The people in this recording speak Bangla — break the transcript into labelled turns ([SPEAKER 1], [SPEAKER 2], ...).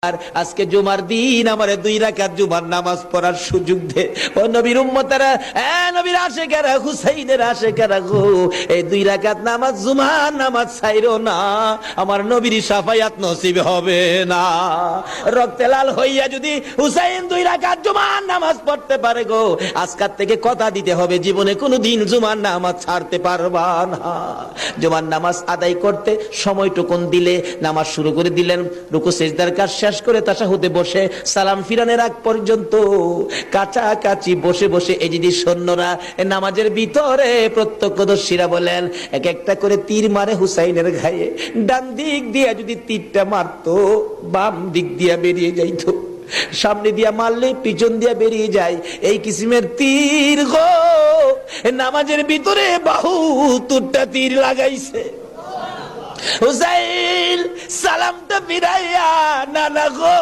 [SPEAKER 1] আর আজকে জুমার দিন আমারে 2 রাকাত জুমার নামাজ পড়ার সুযোগ দে। ও নবীর উম্মতেরা, নবীর আশিকেরা, হুসাইনের আশিকেরা গো, এই 2 রাকাত নামাজ জুমার নামাজ ছাইরো না, আমার নবীর শাফায়াত নসিব হবে না। রক্তে লাল হইয়া যদি হুসাইন 2 রাকাত জুমার নামাজ পড়তে পারে গো, আজকাল থেকে কথা দিতে হবে জীবনে কোনোদিন জুমার নামাজ ছাড়তে পারবা না। জুমার নামাজ আদায় করতে সময়টুকুন দিলে নামাজ শুরু করে দিলেন, রুকু সিজদার কাজ শেষ করে তাশাহুদে বসে সালাম ফিরানোর আগ পর্যন্ত কাছাকাছি বসে বসে এই যদি সৈন্যরা নামাজের ভিতরে প্রত্যক্ষদর্শীরা বলেন এক একটা করে তীর মারে হুসাইনের গায়ে। ডান দিক দিয়ে যদি তীরটা মারতো, বাম দিক দিয়ে বেরিয়ে যাইতো, সামনে দিয়া মারলে পিছন দিয়া বেরিয়ে যায়, এই কিসিমের তীর গো নামাজের ভিতরে 72টা তীর লাগাইছে। হুসাইন সালামটা ফিরাইয়া নানা গো